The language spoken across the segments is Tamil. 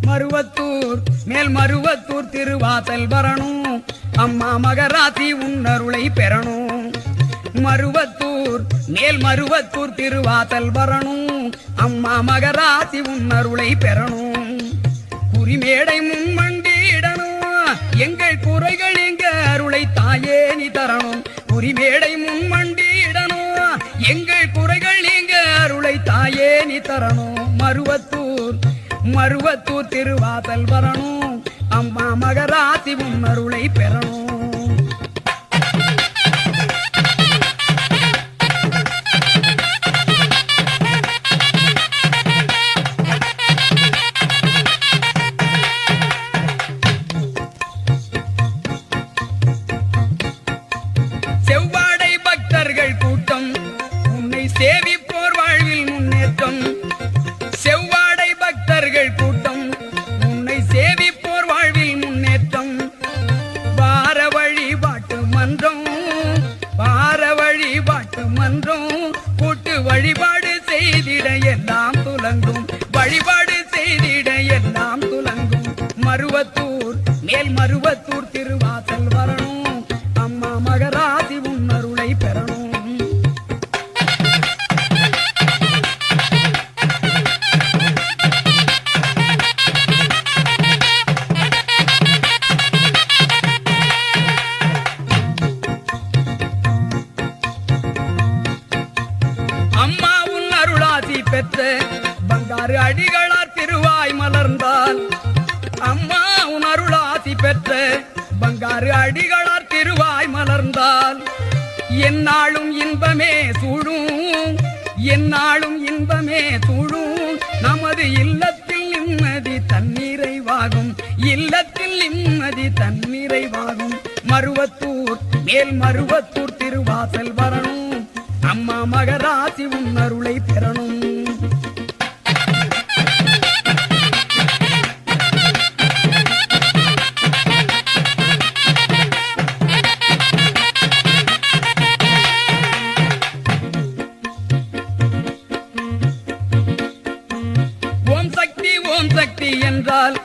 மருவத்தூர் மேல் மருவத்தூர் திருவாசல் வரணும். அம்மா மகராசி உன்னருளை பெறணும். மருவத்தூர் மேல் மருவத்தூர் திருவாசல் வரணும். அம்மா மகராசி உன்னருளை பெறணும். குறிமேடை முன்மண்டிடணும். எங்கள் குறைகள் எங்க அருளை தாயே நீ தரணும். குறிமேடை முன்மண்டிடணும். எங்கள் குறைகள் எங்க அருளை தாயே நீ தரணும். மருவத்தூர் திருவாசல் வரணும். அம்மா மகராசி உன்னருளை பெறணும். செவ்வாடை பக்தர்கள் கூட்டம் உன்னை சேவிப்போர் வாழ்வில் முன்னேற்றம். செவ்வாடை பக்தர்கள் கூட்டம் உன்னை சேவிப்போர் வாழ்வில் முன்னேற்றம். வார வழிபாட்டு மன்றம் கூட்டு வழிபாடு செய்திட எல்லாம் துலங்கும். வழிபாடு செய்திட எல்லாம் துலங்கும். மருவத்தூர் மேல் மருவத்தூர் திருவாசல் வரணும். அம்மா மகராசி உன்னருளை பெறணும். அம்மா உன் அருளாசி பெற்ற பங்காரு அடிகளார் திருவாய் மலர்ந்தால். அம்மா உன் அருளாசி பெற்ற பங்காரு அடிகளார் திருவாய் மலர்ந்தால் என்னாலும் இன்பமே சூழும். என்னாலும் இன்பமே சூழும். நமது இல்லத்தில் நிம்மதி தன்னிறைவாகும். இல்லத்தில் நிம்மதி தன்னிறைவாகும். மருவத்தூர் மேல் மருவத்தூர் திருவாசல் வரணும். அம்மா மகராசி உன்னருளை பெறணும். ஓம் சக்தி ஓம் சக்தி என்றால்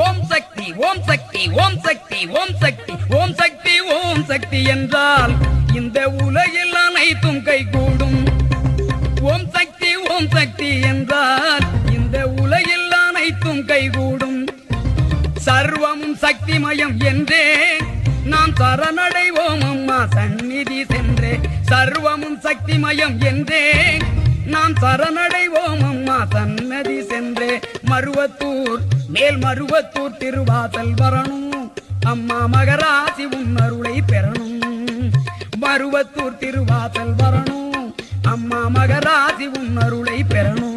ஓம் சக்தி ஓம் சக்தி ஓம் சக்தி ஓம் சக்தி ஓம் சக்தி ஓம் சக்தி என்றால் இந்த உலகில் அனைத்தும் கைகூடும். ஓம் சக்தி என்றால் இந்த உலகில் அனைத்தும் கைகூடும். சர்வமும் சக்திமயம் என்றே நாம் சரணடைவோம் அம்மா சந்நிதி சென்றே. சர்வமும் சக்திமயம் என்றே நாம் சரணடைவோம் அம்மா சன்னதி சென்றே. மருவத்தூர் மேல் மருவத்தூர் திருவாசல் வரணும். அம்மா மகராசி உன்னருளை பெறணும். மருவத்தூர் திருவாசல் வரணும். அம்மா மகராசி உன்னருளை பெறணும்.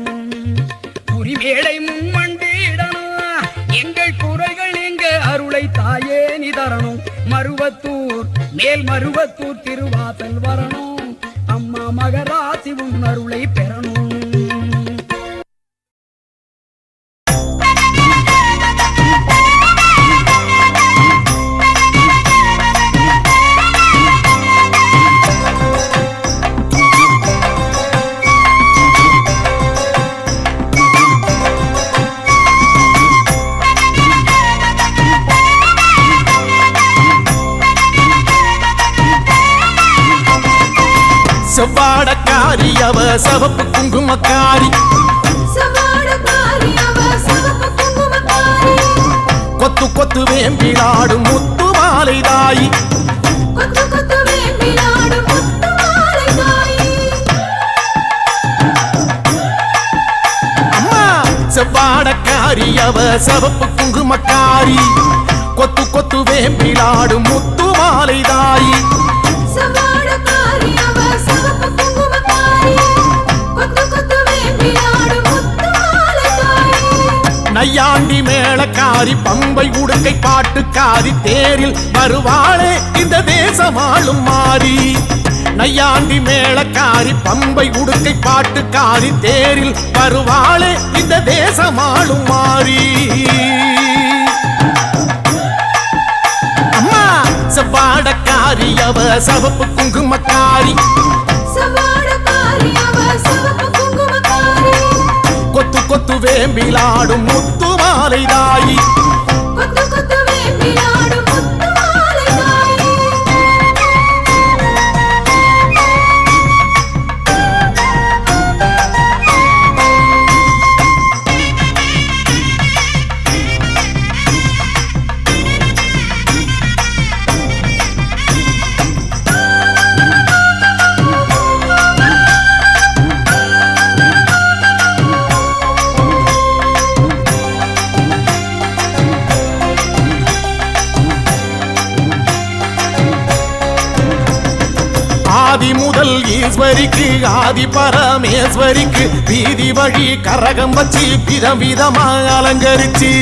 குறிமேடை முன்மண்டிடணும். எங்கள் குறைகள் எங்க அருளை தாயே நீ தரணும். மருவத்தூர் மேல் மருவத்தூர் திருவாசல் வரணும். அம்மா மகராசி உன்னருளை பெறணும். செவ்வாடக்காரி அவ சவப்பு குங்குமக்காரி. கொத்து கொத்து வேம்பிலாடும் முத்து மாலை தாயி. அம்மா செவ்வாடக்காரி அவ சவப்பு குங்குமக்காரி. கொத்து கொத்து வேம்பிலாடும் முத்து மாலை தாயி. நையாண்டி மேளக்காரி பம்பை உடுக்கை பாட்டுக்காரி. தேரில் வருவாளே இந்த தேசமாளும் மாறி. நையாண்டி மேளக்காரி பம்பை உடுக்கை பாட்டுக்காரி. தேரில் வருவாளே இந்த தேசமாளும் மாறி. அம்மா செவ்வாடக்காரி அவ சவப்பு குங்குமக்காரி. கொத்து கொத்து வேம்பிலாடும் முத்து மாலை தாயி கொத்து கொத்து வேம்பிலாடும் முத்து மாலை தாயி ஆதி முதல் ஈஸ்வரிக்கு ஆதி பரமேஸ்வரிக்கு வீதி வழி கரகம் வச்சு விதம் விதமா அலங்கரிச்சு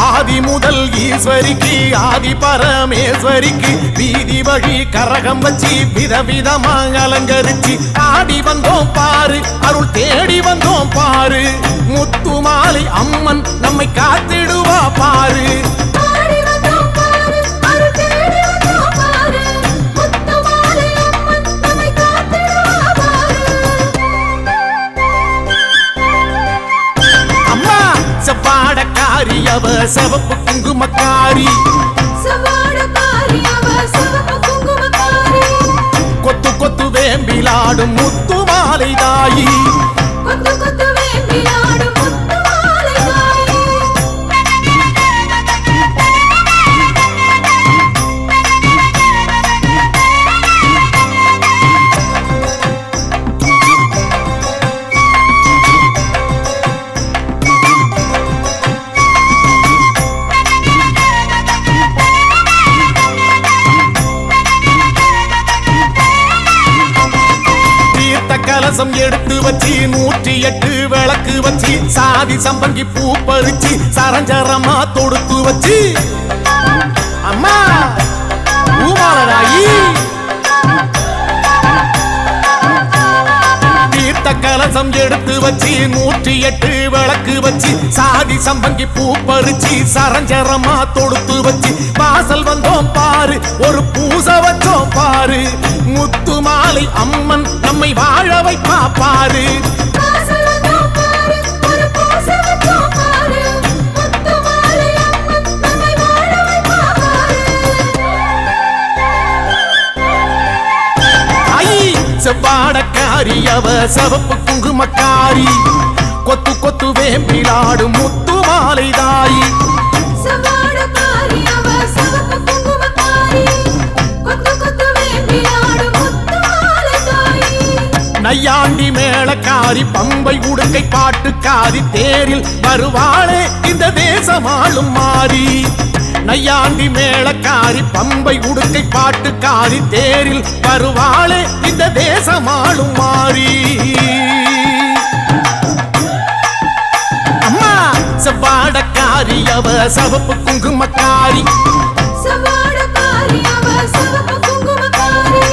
ஆதி முதல் ஈஸ்வரிக்கு ஆதி பரமேஸ்வரிக்கு வீதி வழி கரகம் வச்சு விதவிதமா அலங்கரிச்சு ஆடி வந்தோம் பாரு அருள் தேடி வந்தோம் பாரு முத்து மாலை அம்மன் நம்மை காத்திடுவா பாரு ஆடி வந்தோம் பாரு அருள் தேடி வந்தோம் பாரு முத்து மாலை அம்மன் நம்மை காத்திடுவா பாரு அம்மா செவ்வாடக்காரி அவ சிவப்பு குங்குமக்காரி சவாடக்காரி அவ சிவப்பு குங்குமக்காரி கொத்து கொத்து வேம்பிலாடும் முத்து மாலை தாயி கொத்து கொத்து வேம்பிலாடும் முத்து மாலை தாயி தீர்த்த கலசம் எடுத்து வச்சு 108 விளக்கு வச்சு சாதி சம்பங்கி பூ பறிச்சு சரஞ்சரமா தொடுத்து வச்சு அம்மா பூமாலராயி தீர்த்த கலசம் எடுத்து வச்சு 108 விளக்கு வச்சு சாதி சம்பங்கி பூ பறிச்சு சரஞ்சரமா தொடுத்து வச்சு வாசல் வந்தோம் பாரு ஒரு பூசை வச்சோம் பாரு முத்து மாலை அம்மன் நம்மை வாழ வைப்பா பாரு வாசல் வந்தோம் பாரு ஒரு பூசை வச்சோம் பாரு முத்து மாலை அம்மன் நம்மை வாழ வைப்பா பாரு ஐ செவ்வாடக்காரி அவ சிவப்பு குங்குமக்காரி கொத்து கொத்து வேம்பிலாடும் முத்து மாலை தாயி சவாடக்காரி அவ சிவப்பு குங்குமக்காரி கொத்து கொத்து வேம்பிலாடும் முத்து மாலை தாயி நையாண்டி மேளக்காரி பம்பை உடுக்கை பாட்டுக்காரி தேரில் வருவாளே இந்த தேசமாளும் மாறி நையாண்டி மேளக்காரி பம்பை உடுக்கை பாட்டுக்காரி தேரில் வருவாளே இந்த தேசமாளும் மாறி அம்மா செவ்வாடக்காரி அவ சிவப்பு குங்குமக்காரி சவாடக்காரி அவ சிவப்பு குங்குமக்காரி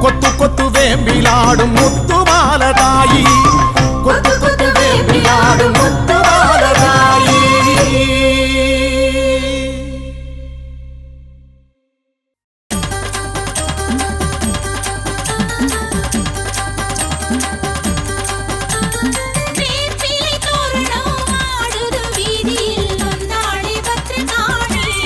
கொத்து கொத்து வேம்பிலாடும் முத்து மாலை தாயி கொத்து கொத்து வேம்பிலாடும் முத்து மாலை தாயி வேப்பிலை தோரணம் ஆடுது வீதியில் வந்தாளே பத்ரகாளி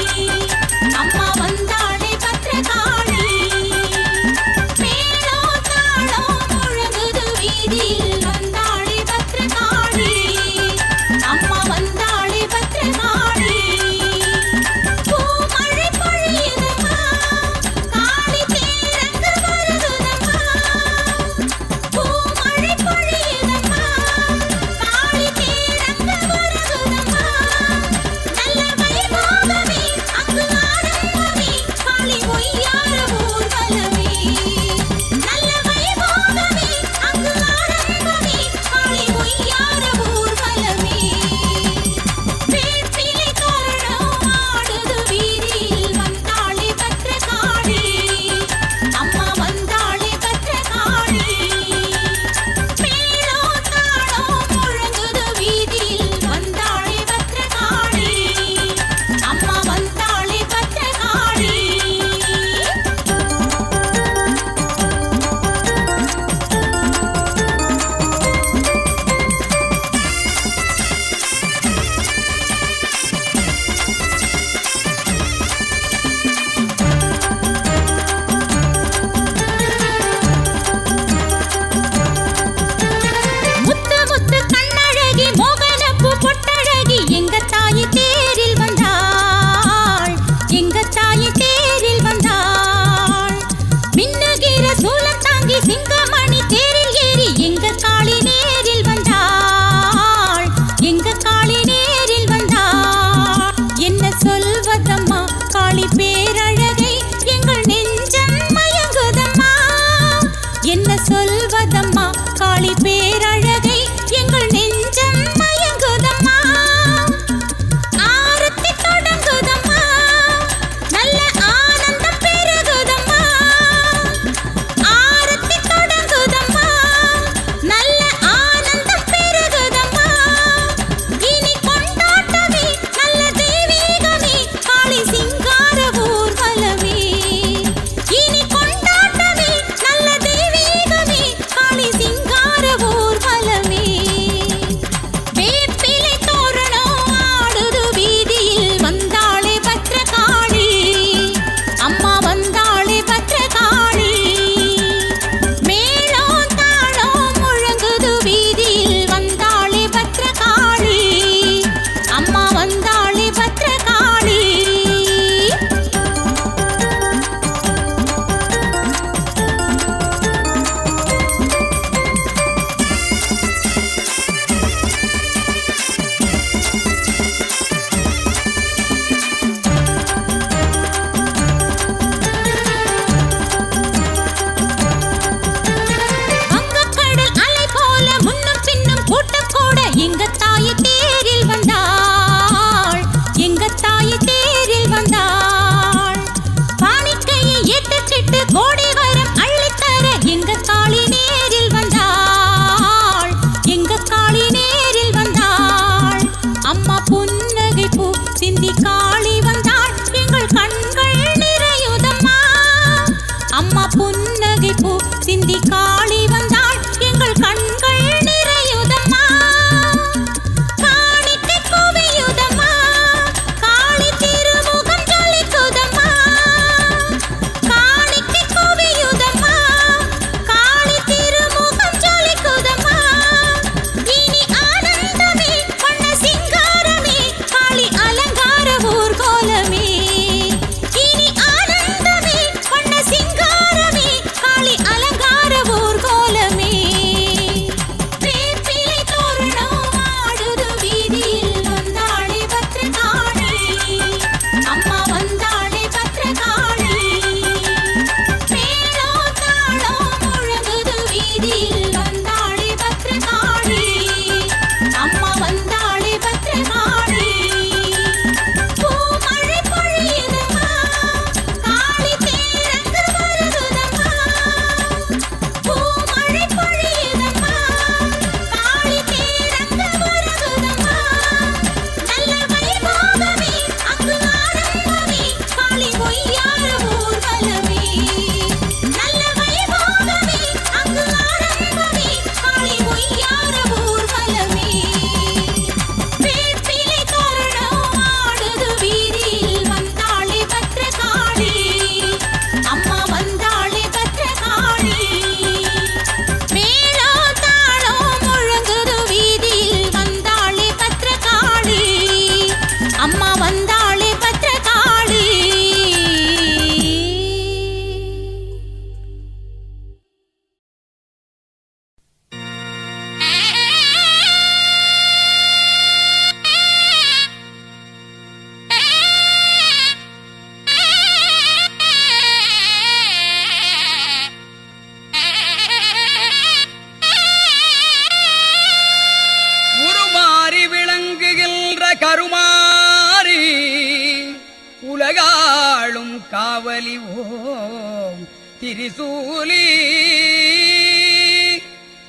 திரிசூலி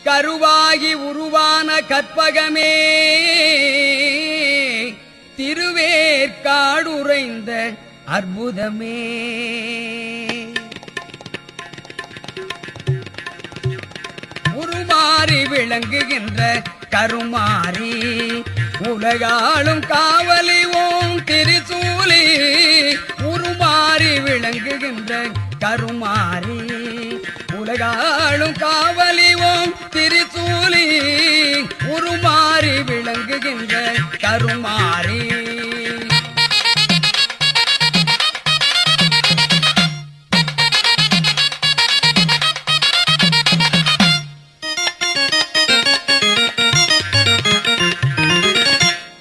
கருவாகி உருவான கற்பகமே திருவேற்காடுறைந்த அற்புதமே உருமாறி விளங்குகின்ற கருமாறி உலகாளும் காவலி ஓம் திரிசூலி உருமாறி விளங்குகின்ற கருமாறி உலகாளும் காவலி ஓம் திரிசூலி உருமாறி விளங்குகின்ற கருமாறி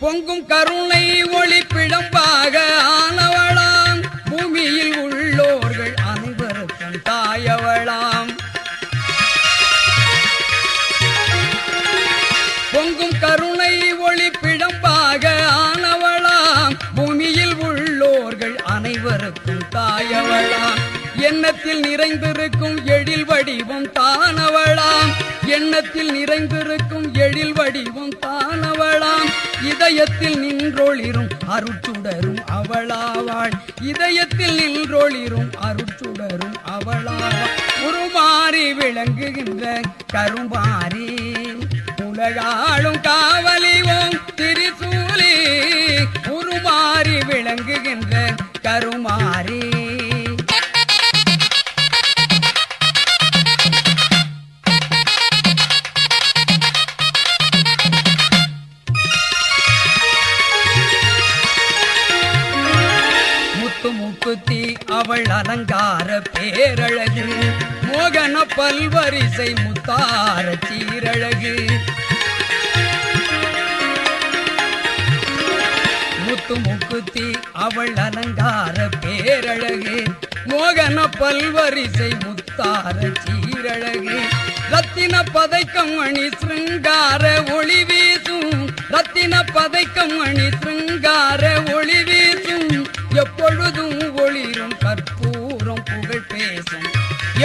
பொங்கும் கருணை ஒளி பிழம்பாக ஆனவளாம் பூமியில் உள்ளோர்கள் அனைவருக்கும் தாயவளாம் பொங்கும் கருணை ஒளி பிழம்பாக ஆனவளாம் பூமியில் உள்ளோர்கள் அனைவருக்கும் தாயவளாம் எண்ணத்தில் நிறைந்திருக்கும் எழில் வடிவம் தானவளாம் எண்ணத்தில் நிறைந்திருக்கும் எழில் வடிவம் தானவளாம் இதயத்தில் நின்றொளிரும் அருட்சுடரும் அவளாவாள் இதயத்தில் நின்றொளிரும் அருட்சுடரும் அவளாவாள் உருமாறி விளங்குகின்ற கருமாறி உலகாளும் காவலி ஓம் திரிசூலி உருமாறி விளங்குகின்ற கருமாறி முக்குத்தி அவள் அலங்கார பேரழகு மோகன பல்வரிசை முத்தார சீரழகு முக்குத்தி அவள் அலங்கார பேரழகு மோகன பல்வரிசை முத்தார சீரழகு ரத்தின பதைக்கம் அணி சிருங்கார ஒளி வீசும் ரத்தின பதைக்கம் அணி சிருங்கார ஒளி வீசும் எப்பொழுதும் ஒளிரும் கற்பூரம் புகழ் பேசும்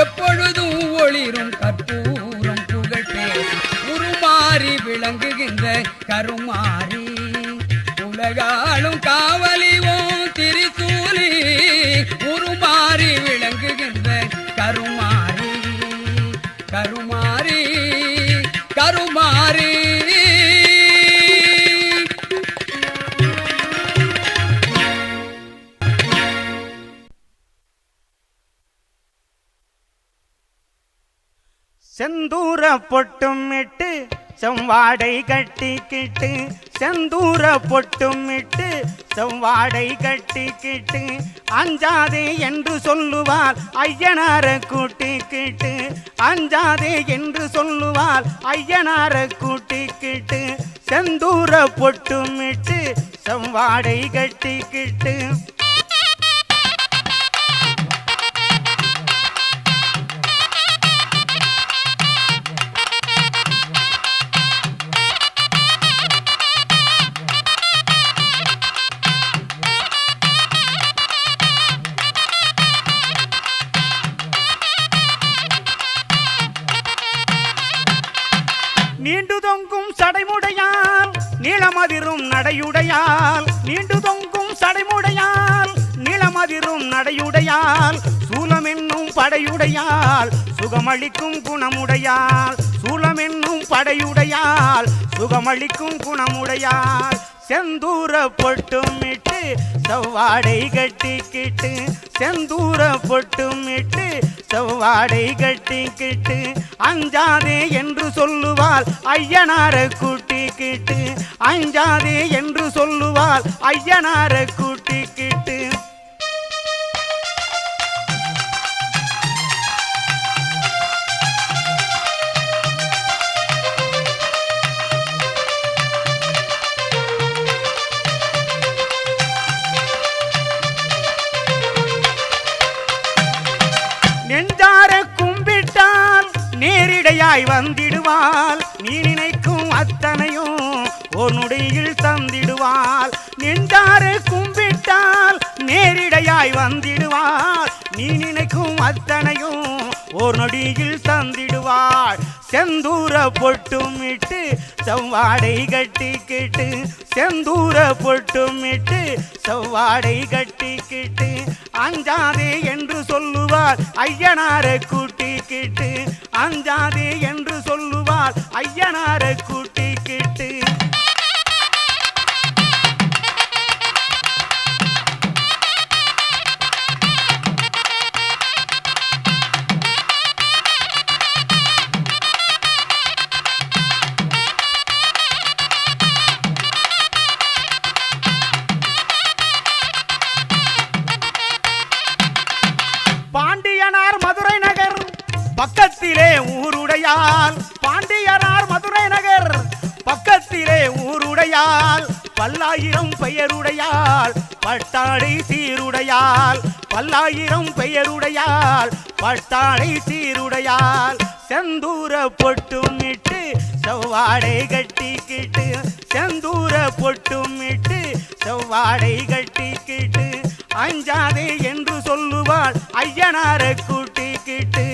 எப்பொழுதும் ஒளிரும் கற்பூரம் புகழ் பேசும் உருமாறி விளங்குகின்ற கருமாறி உலகாளும் காவலி ஓம் திரிசூலி உருமாறி விளங்குகின்ற கருமாறி கருமாறி கருமாறி செந்தூர பொட்டும் இட்டு செவ்வாடை கட்டிக்கிட்டு செந்தூர பொட்டும் இட்டு செவ்வாடை கட்டிக்கிட்டு அஞ்சாதே என்று சொல்லுவாள் ஐயனார கூட்டிக்கிட்டு அஞ்சாதே என்று சொல்லுவாள் ஐயனார கூட்டிக்கிட்டு செந்தூர பொட்டும் இட்டு செவ்வாடை கட்டிக்கிட்டு நீண்டு தொங்கும் சடைமுடையால் நீளமதிரும் நடையுடையால் நீண்டு தொங்கும் சடைமுடையால் நீளமதிரும் நடையுடையால் சூலமென்னும் படையுடையால் சுகமளிக்கும் குணமுடையால் சூலமென்னும் படையுடையால் சுகமளிக்கும் குணமுடையால் செந்தூர பொட்டும் இட்டு செவ்வாடை கட்டிக்கிட்டு செந்தூர பொட்டும் இட்டு செவ்வாடை கட்டிக்கிட்டு அஞ்சாதே என்று சொல்லுவாள் ஐயனார கூட்டிக்கிட்டு அஞ்சாதே என்று சொல்லுவாள் ஐயனார கூட்டிக்கிட்டு நெஞ்சார கும்பிட்டால் நேரிடையாய் வந்திடுவாள் நீ நினைக்கும் அத்தனையும் ஓர் நொடியில் தந்திடுவாள். நெஞ்சாறு கும்பிட்டால் நேரிடையாய் வந்திடுவாள். நீ நினைக்கும் அத்தனையும் ஓர் நொடியில் தந்திடுவாள். செந்தூர பொட்டும் இட்டு செவ்வாடை கட்டிக்கிட்டு, செந்தூர பொட்டும் இட்டு செவ்வாடை கட்டிக்கிட்டு, அஞ்சாதே என்று சொல்லுவார் ஐயனாரை கூட்டிக்கிட்டு, அஞ்சாதே என்று சொல்லுவார் ஐயனாரை கூட்டிக்கிட்டு. பாண்டியனார் மதுரை நகர் பக்கத்திலே ஊருடையால், பாண்டியனார் மதுரை நகர் பக்கத்திலே ஊருடையால், பல்லாயிரம் பெயருடையால் பட்டாடை சீருடையால், பல்லாயிரம் பெயருடையால் பட்டாடை சீருடையால். செந்தூர பொட்டும் இட்டு செவ்வாடை கட்டிக்கிட்டு, செந்தூர பொட்டும் இட்டு செவ்வாடை கட்டிக்கிட்டு, அஞ்சாதே என்று சொல்லுவாள் ஐயனாரை கூட்டிக்கிட்டு,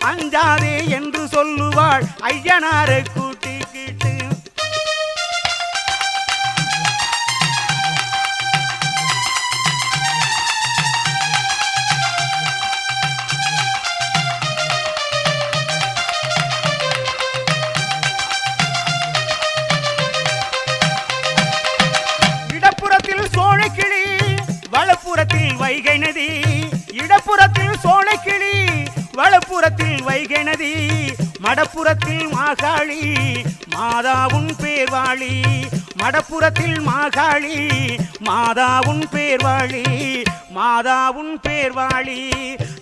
அஞ்சாதே என்று சொல்லுவாள் ஐயனாரை கூட்டிக்கிட்டு. இடப்புறத்தில் சோழைக்கிளி, வலப்புறத்தில் வைகை நதி, இடப்புறத்தில் சோழைக்கிளி, வலப்புறத்தில் வைகை நதி, மடப்புறத்தில் மாகாளி மாதாவுன் பேர்வாளி, மடப்புறத்தில் மாகாளி மாதாவுன் பேர்வாளி, மாதாவுன் பேர்வாளி.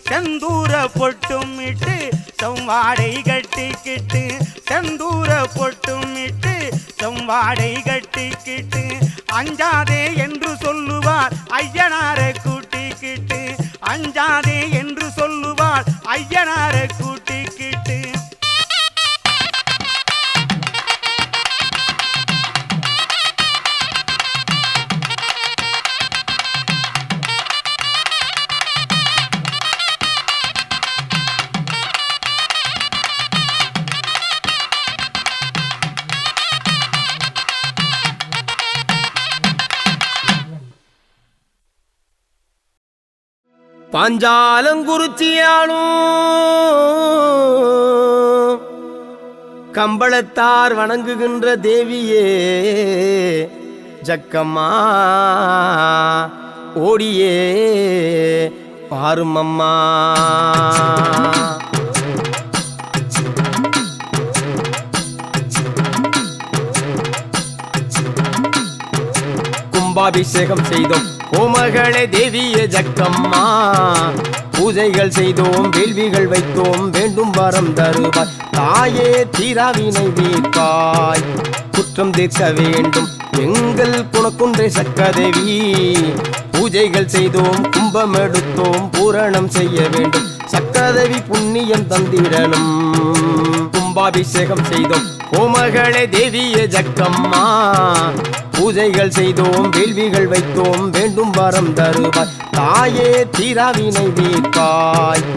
செந்தூர பொட்டும் இட்டு செவ்வாடை கட்டிக்கிட்டு, செந்தூர பொட்டும் இட்டு செவ்வாடை கட்டிக்கிட்டு, அஞ்சாதே என்று சொல்லுவார் ஐயனாரை கூட்டிக்கிட்டு, அஞ்சாதே என்று சொல்லுவார் ஐயனாரை கூட்டிக்கிட்டு. பாஞ்சாலங்குறிச்சியாளும் கம்பளத்தார் வணங்குகின்ற தேவியே ஜக்கம்மா ஓடியே பாருமம்மா. கும்பாபிஷேகம் செய்தோம் கோமகளே தேவியே ஜக்கம்மா, பூஜைகள் செய்தோம் வேள்விகள் வைத்தோம் வேண்டும் வரம் தருவாய் தாயே தீராவினை தீர்ப்பாய். குற்றம் தீர்க்க வேண்டும் எங்கள் குணக்குன்றை சக்கதேவி, பூஜைகள் செய்தோம் கும்பம் எடுத்தோம் பூரணம் செய்ய வேண்டும் சக்கதேவி புண்ணியம் தந்திடணும். கும்பாபிஷேகம் செய்தோம் கோமகளே தேவியே ஜக்கம்மா, பூஜைகள் செய்தோம் வேள்விகள் வைத்தோம் வேண்டும் வரம் தருவாய் தாயே தீராவினை தீர்ப்பாய்.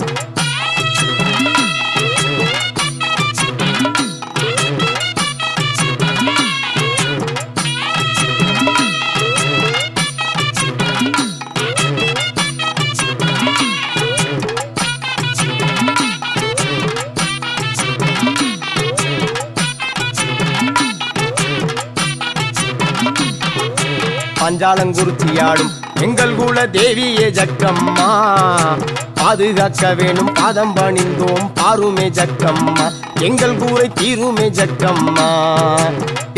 பாஞ்சாலங்குறிச்சியாடும் எங்கள் குல தேவியே ஜக்கம்மா, பாதுகாக்க வேணும் பாதம் பணிந்தோம் பாருமே ஜக்கம்மா, எங்கள் கூரை தீருமே ஜக்கம்மா.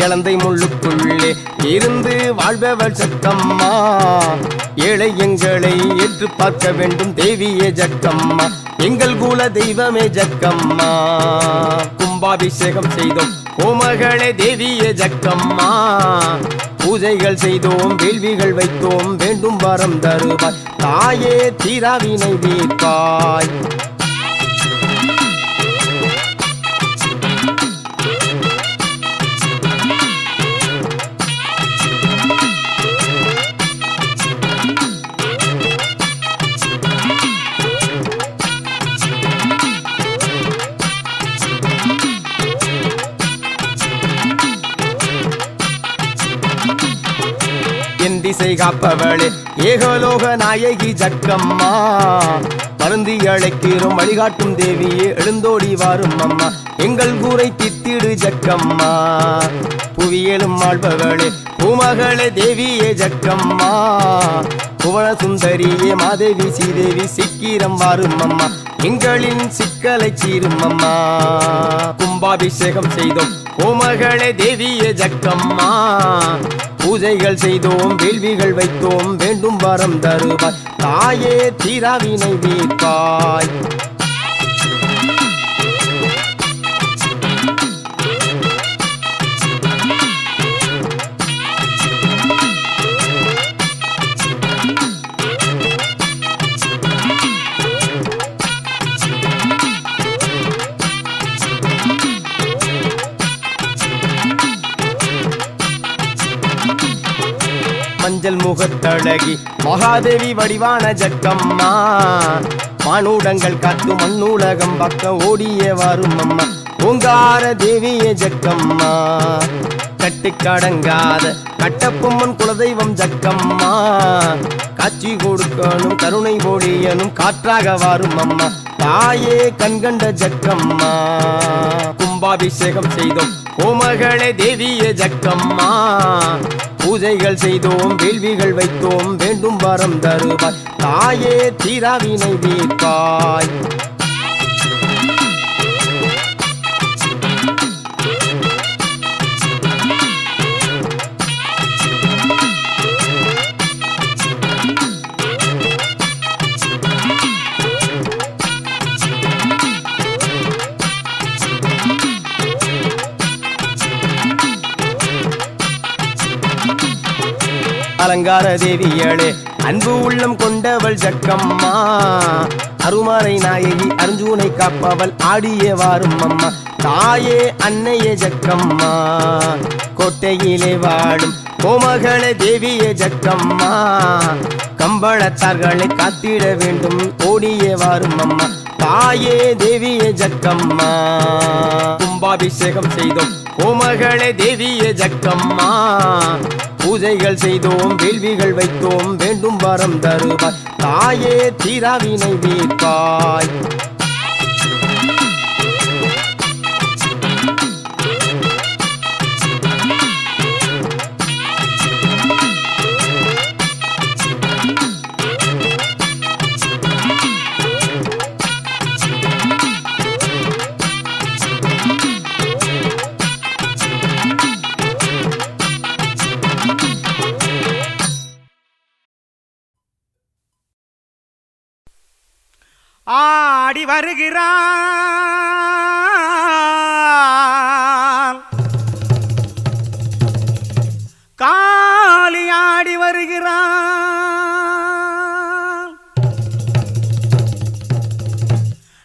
இளந்தை முள்ளுக்குள்ளே இருந்து வாழ்பவள் ஜக்கம்மா, ஏழை எங்களை ஏற்று பார்க்க வேண்டும் தேவியே ஜக்கம்மா, எங்கள் குல தெய்வமே ஜக்கம்மா. கும்பாபிஷேகம் செய்தோம் கோமகளே தேவியே ஜக்கம்மா, பூஜைகள் செய்தோம் வேள்விகள் வைத்தோம் வேண்டும் வரம் தருவாய் தாயே தீராவினை தீர்ப்பாய். திசை காப்பவளே ஏகலோக நாயகி ஜக்கம்மா மருந்தி அழைக்கிறோம் வழிகாட்டும் தேவியே எழுந்தோடி வாரும் அம்மா எங்கள் கூரை தித்திடு ஜக்கம்மா புவியலும் ஆள்பவளே பூமகளே தேவியே ஜக்கம்மா புவன சுந்தரியே மாதேவி ஸ்ரீதேவி சீக்கிரம் வாரும் அம்மா எங்களின் சிக்கலை சீரும் அம்மா கும்பாபிஷேகம் செய்தோம் பூமகளே தேவியே ஜக்கம்மா பூஜைகள் செய்தோம் வேள்விகள் வைத்தோம் வேண்டும் வரம் தருவாய் தாயே தீராவினை தீர்ப்பாய் மஞ்சள் முகத்தழகி மகாதேவி வடிவான ஜக்கம்மா மானூடங்கள் காத்து மண்ணூலகம் பக்கம் ஓடிய வாரும் அம்மா ஓங்கார தேவியே ஜக்கம்மா கட்டுக்கடங்காத கட்டப்பொம்மன் குலதெய்வம் ஜக்கம்மா காட்சி கொடுக்கணும் கருணை பொழியனும் காற்றாக வாரும் அம்மா தாயே கண்கண்ட ஜக்கம்மா கும்பாபிஷேகம் செய்தோம் கோமகளே தேவியே ஜக்கம்மா பூஜைகள் செய்தோம் வேள்விகள் வைத்தோம் வேண்டும் வரம் தருவாய் தாயே தீராவினை தீர்ப்பாய் அலங்கார தேவியளே அன்பு உள்ளம் கொண்டவள் ஜக்கம்மா அருமறை நாயகி அர்ஜுனை காப்பவள் ஆடிய வாரும் அம்மா தாயே அன்னையே ஜக்கம்மா கோட்டையிலே வாடும் கோமகளே தேவியே ஜக்கம்மா கம்பளத்தார்களை காத்திட வேண்டும் ஓடிய வாரும் அம்மா தாயே தேவியே ஜக்கம்மா கும்பாபிஷேகம் செய்தோம் கோமகளே தேவியே ஜக்கம்மா பூஜைகள் செய்தோம் வேள்விகள் வைத்தோம் வேண்டும் வரம் தருவாய் தாயே தீராவினை தீர்ப்பாய் ஆடி வருகிறான் காளி ஆடி வருகிறான்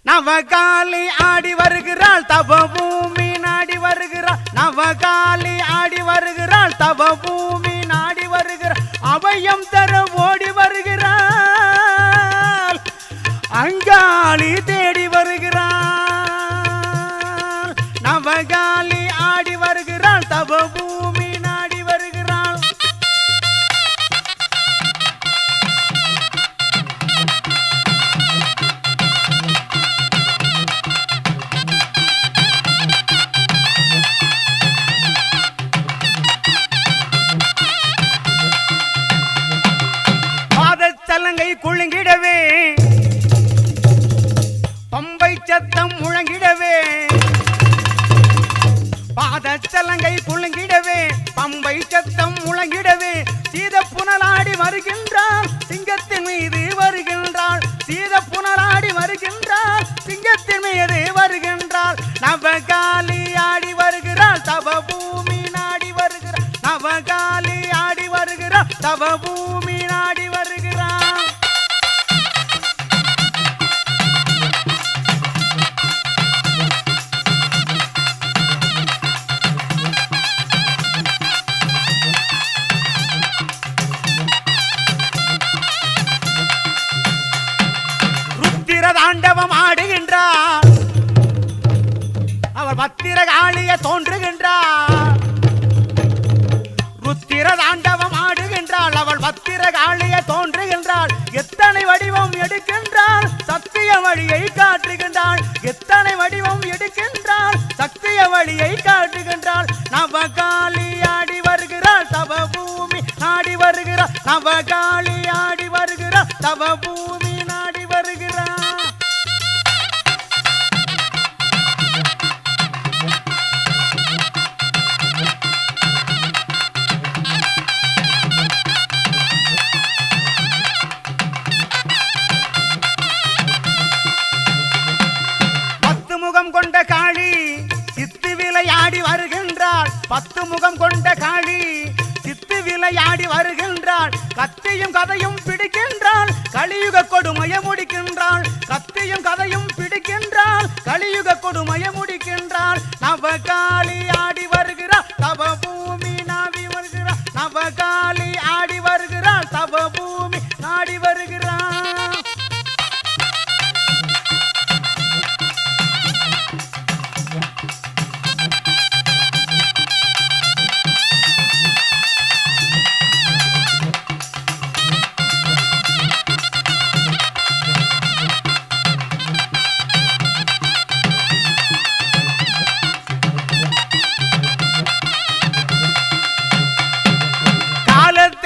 நவகாளி ஆடி வருகிறாள் தவ பூமி நாடி வருகிறாள் நவகாளி ஆடி வருகிறாள் தவ பூமி நாடி வருகிறாள் அபயம் தர ஓடி வருகிறாள் அங்காளி தேடி வருகிறாள் நவகாளி ஆடி வருகிறாள் தவ பூமி நாடி வருகிறாள் பாதச்சலங்கை குலுங்கிடவே பம்பை சத்தம் முழங்கிடவே பாதச்சலங்கை குலுங்கிடவே பம்பை சத்தம் முழங்கிடவே சீத புனலாடி வருகின்றாள் சிங்கத்தின் மீது வருகின்றாள் சீத புனலாடி வருகின்றாள் சிங்கத்தின் மீது வருகின்றாள் நவகாளி ஆடி வருகிறாள் தவ பூமி நாடி வருகிறாள் நவகாளி ஆடி வருகிறாள் தவ பூமி நாடி வருகிறாள் தாண்டவம் ஆடுகின்றார் அவர் பத்திரகாளிய தோன்றுகின்றார் ருத்திர தாண்டவம் ஆடுகின்றாள் அவள் பத்திரகாளிய தோன்றுகின்றாள் எத்தனை வடிவம் எடுக்கின்றாள் சத்திய வழியை காட்டுகின்றாள் எத்தனை வடிவம் எடுக்கின்றாள் சத்திய வழியை காட்டுகின்றாள் நவகாளி ஆடி வருகிறாள் தவ பூமி நாடி வருகிறாள் நவகாளி ஆடி வருகிறாள் தவ பூமி நாடி வருகிறாள் முகம் கொண்ட காளி சித்து விளையாடி வருகின்றாள் 10 முகம் கொண்ட காளி சித்து விளையாடி வருகின்றாள் கத்தியும் கதையும் பிடிக்கின்றாள் கலியுக கொடுமையை முடிக்கின்றாள் கத்தியும் கதையும் பிடிக்கின்றாள் கலியுக கொடுமையை முடிக்கின்றாள் நவகாளி ஆடி வருகிறாள் தவ பூமி நாடி வருகிறாள் நவகாளி ஆடி வருகிறாள் தவ பூமி நாடி வருகிறாள்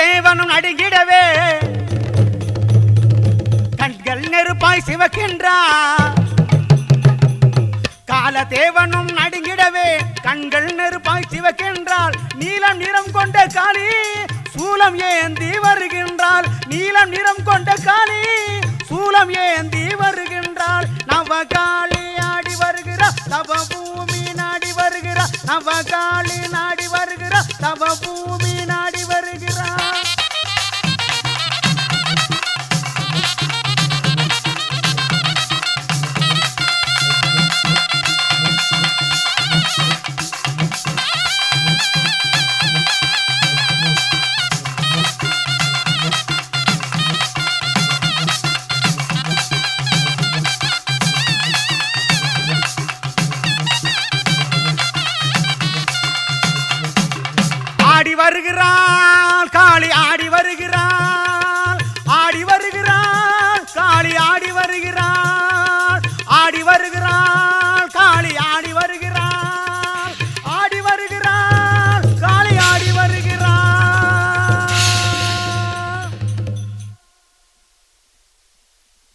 தேவனும் நடுங்கிடவே கண்கள் நெருப்பாய் சிவக்கின்றார் கால தேவனும் நடுங்கிடவே கண்கள் நெருப்பாய் சிவக்கின்றாள் நீலம் நிறம் கொண்ட காளி சூலம் ஏந்தி வருகின்றாள் நீலம் நிறம் கொண்ட காளி சூலம் ஏந்தி வருகின்றாள் நவகாளி ஆடி வருகிறாள் தவ பூமி நாடி வருகிறாள் நவகாளி நாடி வருகிறாள் தவ பூமி